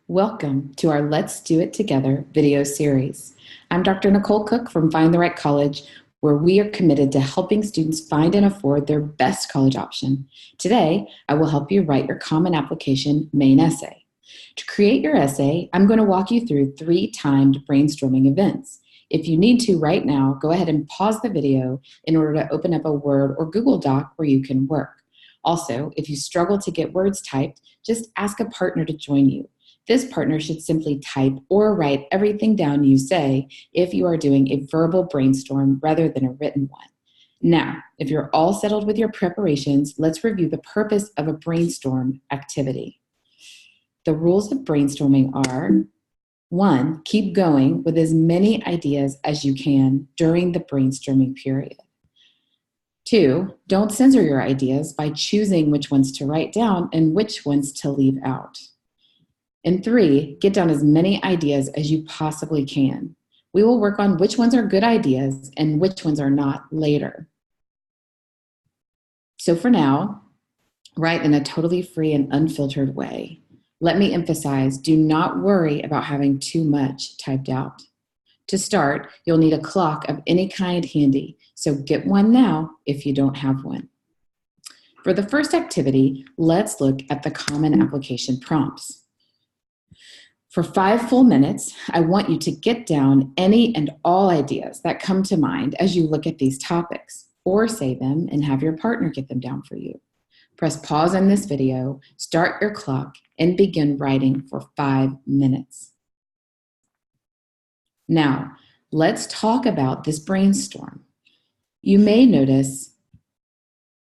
Welcome to our Let's Do It Together video series. I'm Dr. Nicole Cook from Find the Right College, where we are committed to helping students find and afford their best college option. Today, I will help you write your Common Application main essay. To create your essay, I'm going to walk you through 3 timed brainstorming events. If you need to right now, go ahead and pause the video in order to open up a Word or Google Doc where you can work. Also, if you struggle to get words typed, just ask a partner to join you. This partner should simply type or write everything down you say if you are doing a verbal brainstorm rather than a written one. Now, if you're all settled with your preparations, let's review the purpose of a brainstorm activity. The rules of brainstorming are: 1, keep going with as many ideas as you can during the brainstorming period. 2, don't censor your ideas by choosing which ones to write down and which ones to leave out. And 3, get down as many ideas as you possibly can. We will work on which ones are good ideas and which ones are not later. So for now, write in a totally free and unfiltered way. Let me emphasize, do not worry about having too much typed out. To start, you'll need a clock of any kind handy, so get one now if you don't have one. For the first activity, let's look at the Common Application prompts. For 5 full minutes, I want you to get down any and all ideas that come to mind as you look at these topics, or say them and have your partner get them down for you. Press pause on this video, start your clock, and begin writing for 5 minutes. Now, let's talk about this brainstorm. You may notice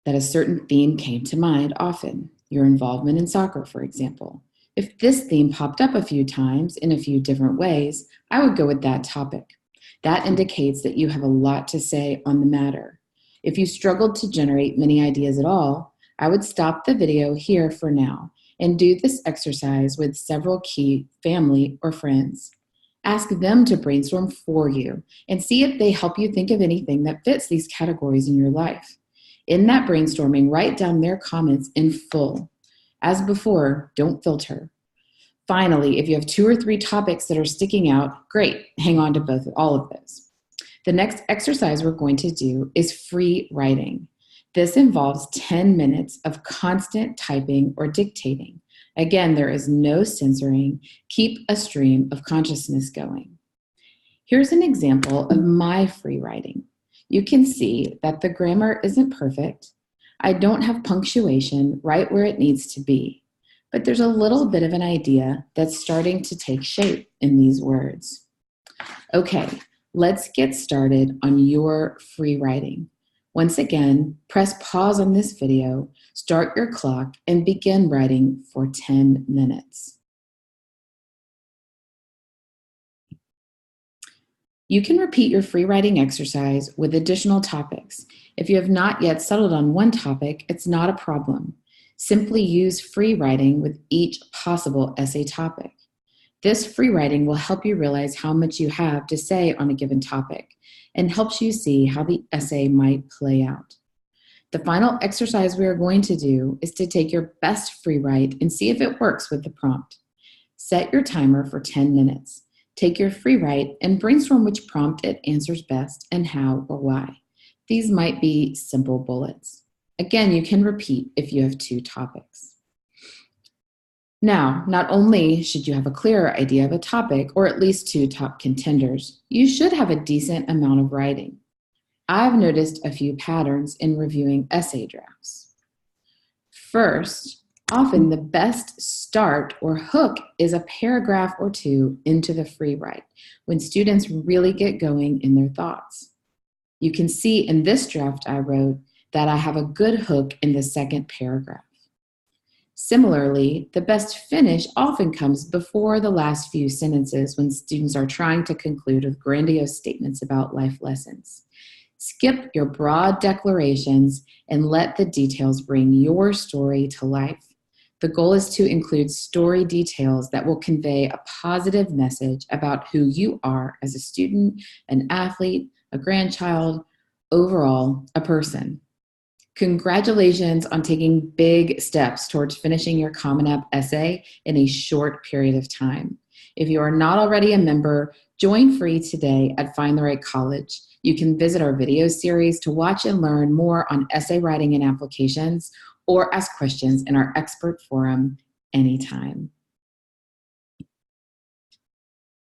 that a certain theme came to mind often, your involvement in soccer, for example. If this theme popped up a few times in a few different ways, I would go with that topic. That indicates that you have a lot to say on the matter. If you struggled to generate many ideas at all, I would stop the video here for now and do this exercise with several key family or friends. Ask them to brainstorm for you and see if they help you think of anything that fits these categories in your life. In that brainstorming, write down their comments in full. As before, don't filter. Finally, if you have 2 or 3 topics that are sticking out, great, hang on to all of those. The next exercise we're going to do is free writing. This involves 10 minutes of constant typing or dictating. Again, there is no censoring. Keep a stream of consciousness going. Here's an example of my free writing. You can see that the grammar isn't perfect. I don't have punctuation right where it needs to be, but there's a little bit of an idea that's starting to take shape in these words. Okay, let's get started on your free writing. Once again, press pause on this video, start your clock, and begin writing for 10 minutes. You can repeat your free writing exercise with additional topics. If you have not yet settled on one topic, it's not a problem. Simply use free writing with each possible essay topic. This free writing will help you realize how much you have to say on a given topic and helps you see how the essay might play out. The final exercise we are going to do is to take your best free write and see if it works with the prompt. Set your timer for 10 minutes. Take your free write and brainstorm which prompt it answers best and how or why. These might be simple bullets. Again, you can repeat if you have 2 topics. Now, not only should you have a clearer idea of a topic or at least 2 top contenders, you should have a decent amount of writing. I've noticed a few patterns in reviewing essay drafts. First, often the best start or hook is a paragraph or 2 into the free write, when students really get going in their thoughts. You can see in this draft I wrote that I have a good hook in the second paragraph. Similarly, the best finish often comes before the last few sentences when students are trying to conclude with grandiose statements about life lessons. Skip your broad declarations and let the details bring your story to life. The goal is to include story details that will convey a positive message about who you are as a student, an athlete, a grandchild, overall, a person. Congratulations on taking big steps towards finishing your Common App essay in a short period of time. If you are not already a member, join free today at Find the Right College. You can visit our video series to watch and learn more on essay writing and applications, or ask questions in our expert forum anytime.